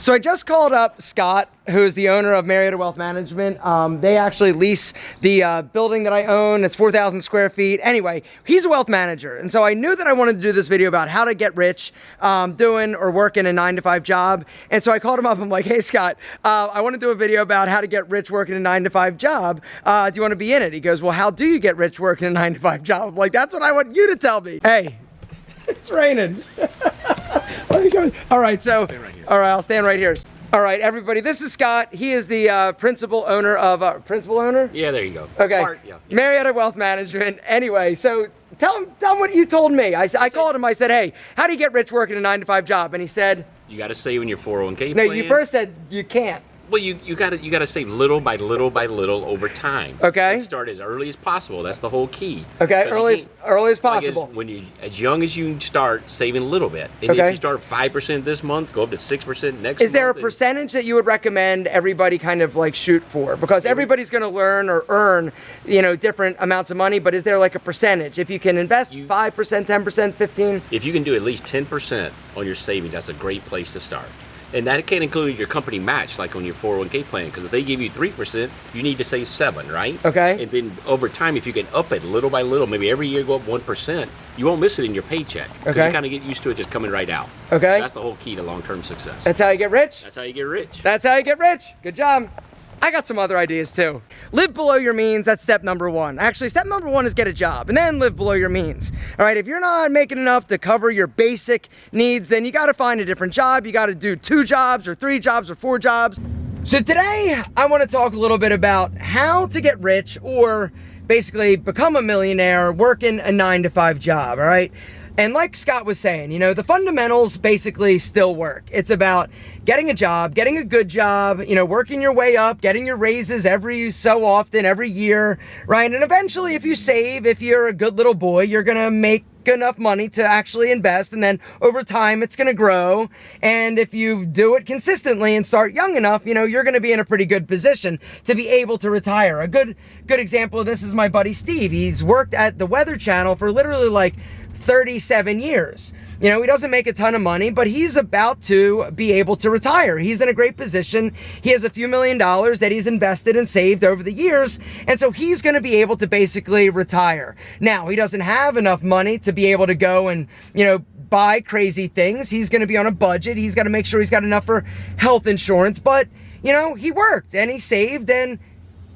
So I just called up Scott, who's the owner of Millionaire Wealth Management. They actually lease the building that I own. It's 4,000 square feet. Anyway, he's a wealth manager. And so I knew that I wanted to do this video about how to get rich doing or working a 9-to-5 job. And so I called him up. I'm like, hey, Scott, I want to do a video about how to get rich working a 9-to-5 job. Do you want to be in it? He goes, well, how do you get rich working a 9-to-5 job? I'm like, that's what I want you to tell me. Hey, it's raining. All right, so, all right, I'll stand right here. All right, everybody, this is Scott. He is the principal owner of, principal owner? Yeah, there you go. Okay, Yeah. Millionaire Wealth Management. Anyway, so tell him what you told me. I called him, I said, hey, how do you get rich working a 9-to-5 job? And he said, you got to save in your 401k no, plan. you first said you can't. Well, you got to save little by little by little over time. Okay. And start as early as possible. That's the whole key. Okay, early as possible. Like as young as you start saving a little bit. And okay. If you start 5% this month, go up to 6% next month. Is there a percentage that you would recommend everybody kind of like shoot for? Because everybody's going to learn or earn, you know, different amounts of money, but is there like a percentage? If you can invest 5%, 10%, 15%? If you can do at least 10% on your savings, that's a great place to start. And that can't include your company match, like on your 401k plan, because if they give you 3%, you need to save 7%, right? Okay. And then over time, if you can up it little by little, maybe every year go up 1%, you won't miss it in your paycheck. Because Okay. you kind of get used to it just coming right out. Okay. That's the whole key to long-term success. That's how you get rich? That's how you get rich. That's how you get rich. Good job. I got some other ideas too. Live below your means, that's step number 1. Actually, step number 1 is get a job and then live below your means. All right, if you're not making enough to cover your basic needs, then you gotta find a different job. You gotta do 2 jobs or 3 jobs or 4 jobs. So today, I wanna talk a little bit about how to get rich or basically become a millionaire working a 9-to-5 job, all right? And like Scott was saying, you know, the fundamentals basically still work. It's about getting a job, getting a good job, you know, working your way up, getting your raises every so often, every year, right? And eventually, if you save, if you're a good little boy, you're gonna make enough money to actually invest, and then over time it's going to grow. And if you do it consistently and start young enough, you know, you're going to be in a pretty good position to be able to retire. A good example of this is my buddy Steve. He's worked at the Weather Channel for literally like 37 years. You know, he doesn't make a ton of money, but he's about to be able to retire. He's in a great position. He has a few $1,000,000 that he's invested and saved over the years. And so he's going to be able to basically retire. Now, he doesn't have enough money to be able to go and, you know, buy crazy things. He's going to be on a budget. He's got to make sure he's got enough for health insurance. But, you know, he worked and he saved and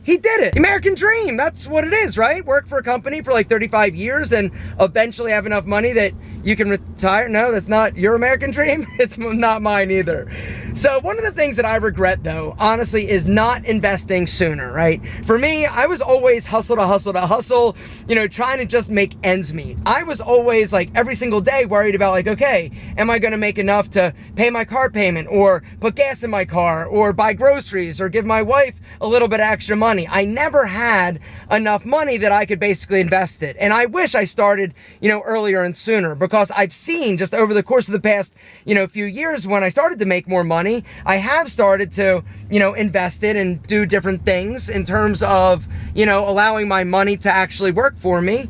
he did it. American dream, that's what it is, right? Work for a company for like 35 years and eventually have enough money that you can retire. No, that's not your American dream. It's not mine either. So one of the things that I regret though, honestly, is not investing sooner, right? For me, I was always hustle to hustle to hustle, you know, trying to just make ends meet. I was always like every single day worried about like, okay, am I gonna make enough to pay my car payment or put gas in my car or buy groceries or give my wife a little bit of extra money? I never had enough money that I could basically invest it. And I wish I started, you know, earlier and sooner, because I've seen just over the course of the past, you know, few years when I started to make more money, I have started to, you know, invest it and do different things in terms of, you know, allowing my money to actually work for me,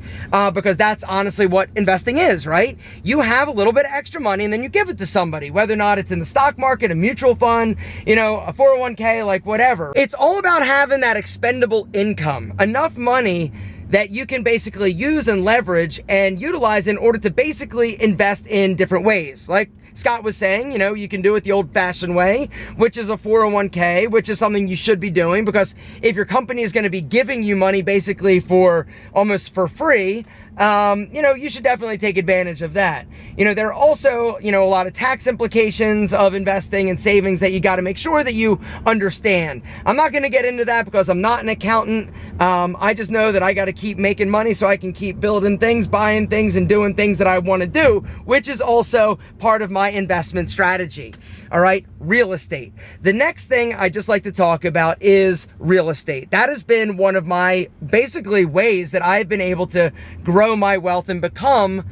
because that's honestly what investing is, right? You have a little bit of extra money and then you give it to somebody, whether or not it's in the stock market, a mutual fund, you know, a 401k, like whatever. It's all about having that expendable income, enough money that you can basically use and leverage and utilize in order to basically invest in different ways. Like Scott was saying, you know, you can do it the old-fashioned way, which is a 401k, which is something you should be doing, because if your company is going to be giving you money basically for almost for free, you know, you should definitely take advantage of that. You know, there are also, you know, a lot of tax implications of investing and savings that you got to make sure that you understand. I'm not going to get into that because I'm not an accountant. I just know that I got to keep making money so I can keep building things, buying things, and doing things that I want to do, which is also part of my investment strategy. All right, real estate. The next thing I just like to talk about is real estate. That has been one of my basically ways that I've been able to grow my wealth and become,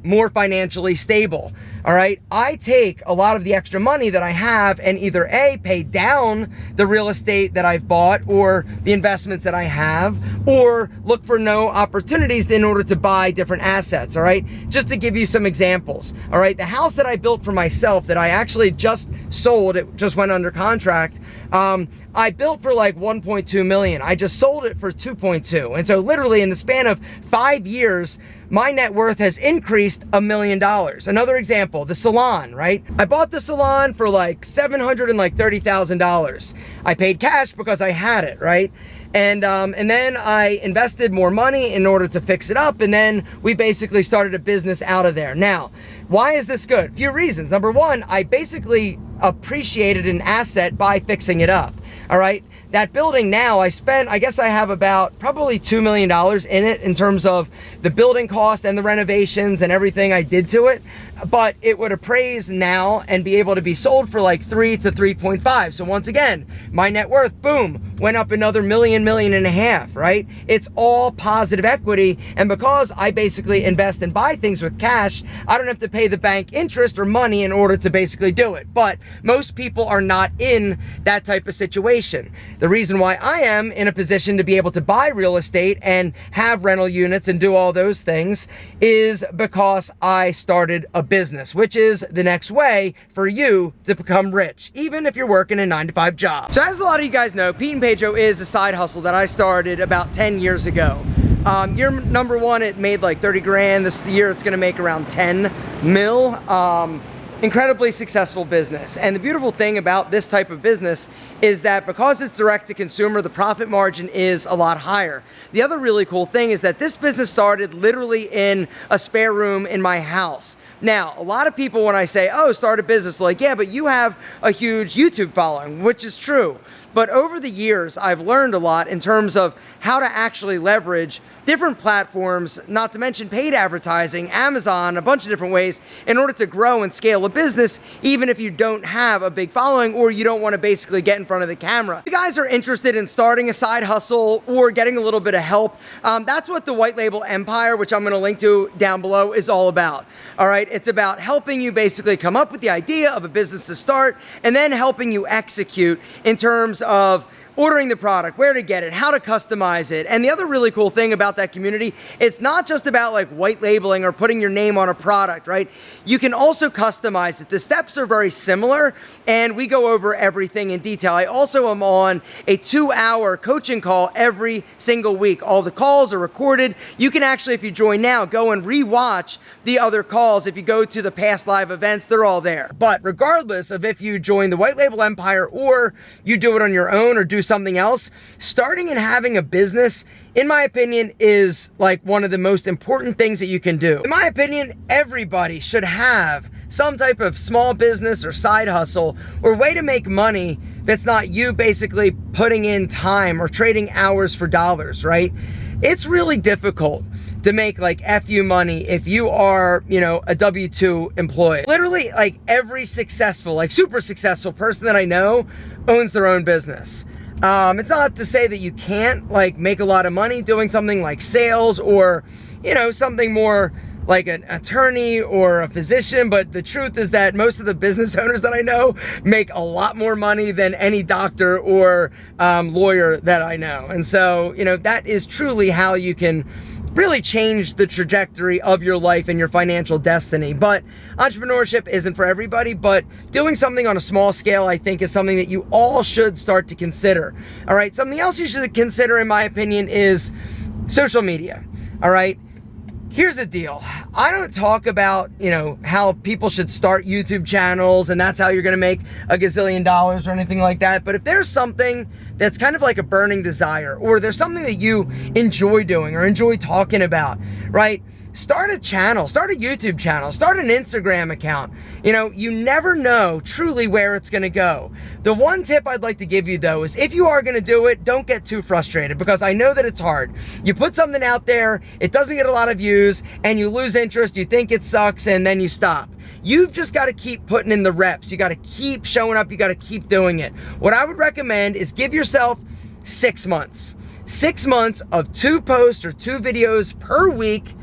more financially stable. All right, I take a lot of the extra money that I have and either A, pay down the real estate that I've bought or the investments that I have, or look for no opportunities in order to buy different assets. All right, just to give you some examples. All right, the house that I built for myself that I actually just sold, it just went under contract. I built for like 1.2 million. I just sold it for 2.2. And so literally in the span of 5 years, my net worth has increased $1 million. Another example, the salon, right? I bought the salon for like $730,000. I paid cash because I had it, right? And then I invested more money in order to fix it up, and then we basically started a business out of there. Now, why is this good? A few reasons. Number one, I basically appreciated an asset by fixing it up. All right, that building now, I guess I have about probably $2 million in it in terms of the building cost and the renovations and everything I did to it, but it would appraise now and be able to be sold for like 3 to 3.5. So once again, my net worth, boom, went up another million and a half, right? It's all positive equity. And because I basically invest and buy things with cash, I don't have to pay the bank interest or money in order to basically do it. But most people are not in that type of situation. The reason why I am in a position to be able to buy real estate and have rental units and do all those things is because I started a business, which is the next way for you to become rich, even if you're working a 9-to-5 job. So as a lot of you guys know, Pete and Pedro is a side hustle that I started about 10 years ago. Year number one, it made like 30 grand. This year it's gonna make around 10 mil. Incredibly successful business. And the beautiful thing about this type of business is that because it's direct to consumer, the profit margin is a lot higher. The other really cool thing is that this business started literally in a spare room in my house. Now, a lot of people, when I say, oh, start a business, like, yeah, but you have a huge YouTube following, which is true. But over the years, I've learned a lot in terms of how to actually leverage different platforms, not to mention paid advertising, Amazon, a bunch of different ways in order to grow and scale a business, even if you don't have a big following or you don't want to basically get in front of the camera. If you guys are interested in starting a side hustle or getting a little bit of help, that's what the White Label Empire, which I'm going to link to down below, is all about. All right, it's about helping you basically come up with the idea of a business to start and then helping you execute in terms of ordering the product, where to get it, how to customize it. And the other really cool thing about that community, it's not just about like white labeling or putting your name on a product, right? You can also customize it. The steps are very similar and we go over everything in detail. I also am on a 2-hour coaching call every single week. All the calls are recorded. You can actually, if you join now, go and rewatch the other calls. If you go to the past live events, they're all there. But regardless of if you join the White Label Empire or you do it on your own or do something else, starting and having a business, in my opinion, is like one of the most important things that you can do. In my opinion, everybody should have some type of small business or side hustle or way to make money that's not you basically putting in time or trading hours for dollars, right? It's really difficult to make like FU money if you are, a W-2 employee. Literally, like every successful, like super successful person that I know owns their own business. It's not to say that you can't like make a lot of money doing something like sales or, something more like an attorney or a physician, but the truth is that most of the business owners that I know make a lot more money than any doctor or lawyer that I know. And so, that is truly how you can really change the trajectory of your life and your financial destiny. But entrepreneurship isn't for everybody, but doing something on a small scale, I think, is something that you all should start to consider. All right, something else you should consider, in my opinion, is social media. All right, here's the deal. I don't talk about, how people should start YouTube channels and that's how you're gonna make a gazillion dollars or anything like that. But if there's something that's kind of like a burning desire, or there's something that you enjoy doing or enjoy talking about, right? Start a channel, start a YouTube channel, start an Instagram account. You never know truly where it's gonna go. The one tip I'd like to give you though is if you are gonna do it, don't get too frustrated, because I know that it's hard. You put something out there, it doesn't get a lot of views, and you lose interest, you think it sucks, and then you stop. You've just gotta keep putting in the reps. You gotta keep showing up, you gotta keep doing it. What I would recommend is give yourself 6 months. 6 months of 2 posts or 2 videos per week,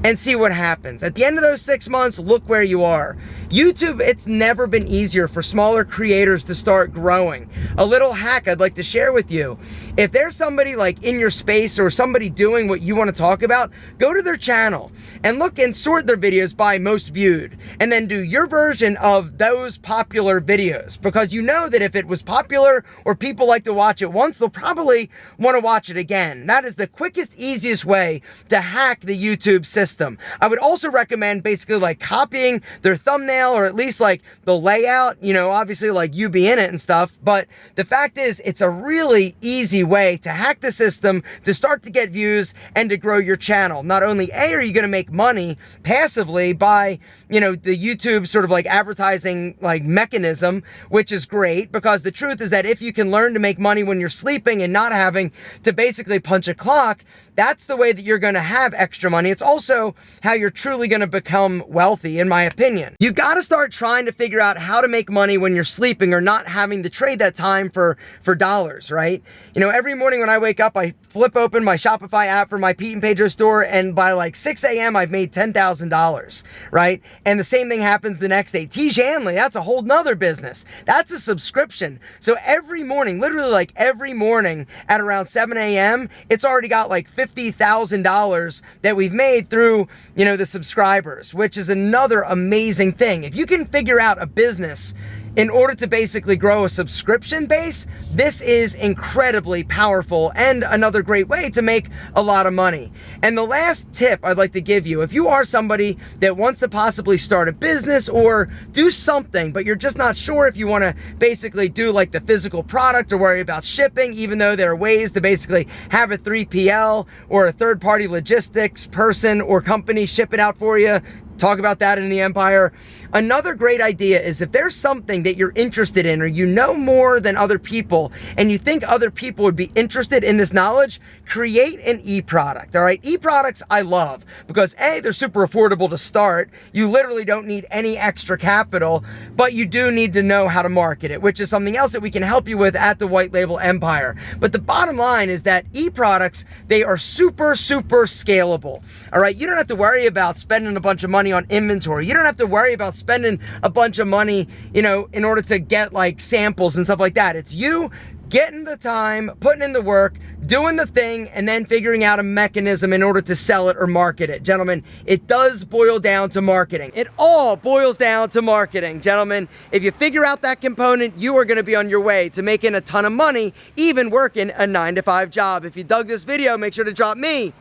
and see what happens. At the end of those 6 months, look where you are. YouTube, it's never been easier for smaller creators to start growing. A little hack I'd like to share with you. If there's somebody like in your space or somebody doing what you want to talk about, go to their channel and look and sort their videos by most viewed, and then do your version of those popular videos, because you know that if it was popular or people like to watch it once, they'll probably want to watch it again. That is the quickest, easiest way to hack the YouTube system. I would also recommend basically like copying their thumbnail, or at least like the layout, you know, obviously like you be in it and stuff. But the fact is, it's a really easy way to hack the system, to start to get views and to grow your channel. Not only are you going to make money passively by, you know, the YouTube sort of like advertising like mechanism, which is great, because the truth is that if you can learn to make money when you're sleeping and not having to basically punch a clock, that's the way that you're going to have extra money. It's also how you're truly going to become wealthy, in my opinion. You got to start trying to figure out how to make money when you're sleeping, or not having to trade that time for dollars, right? You know, every morning when I wake up, I flip open my Shopify app for my Pete and Pedro store, and by like 6 a.m. I've made $10,000, right? And the same thing happens the next day. Tiege Hanley, that's a whole nother business. That's a subscription. So every morning, literally like every morning at around 7 a.m., it's already got like $50,000 that we've made through, you know, the subscribers, which is another amazing thing. If you can figure out a business in order to basically grow a subscription base, this is incredibly powerful and another great way to make a lot of money. And the last tip I'd like to give you, if you are somebody that wants to possibly start a business or do something, but you're just not sure if you want to basically do like the physical product or worry about shipping, even though there are ways to basically have a 3PL or a third-party logistics person or company ship it out for you. Talk about that in the Empire. Another great idea is, if there's something that you're interested in, or you know more than other people and you think other people would be interested in this knowledge, create an e-product. All right, e-products I love because A, they're super affordable to start. You literally don't need any extra capital, but you do need to know how to market it, which is something else that we can help you with at the White Label Empire. But the bottom line is that e-products, they are super scalable. All right, you don't have to worry about spending a bunch of money on inventory. You don't have to worry about spending a bunch of money, you know, in order to get like samples and stuff like that. It's you getting the time, putting in the work, doing the thing, and then figuring out a mechanism in order to sell it or market it. Gentlemen, it does boil down to marketing. It all boils down to marketing, gentlemen. If you figure out that component, you are going to be on your way to making a ton of money, even working a 9-to-5 job. If you dug this video, make sure to drop me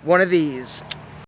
one of these.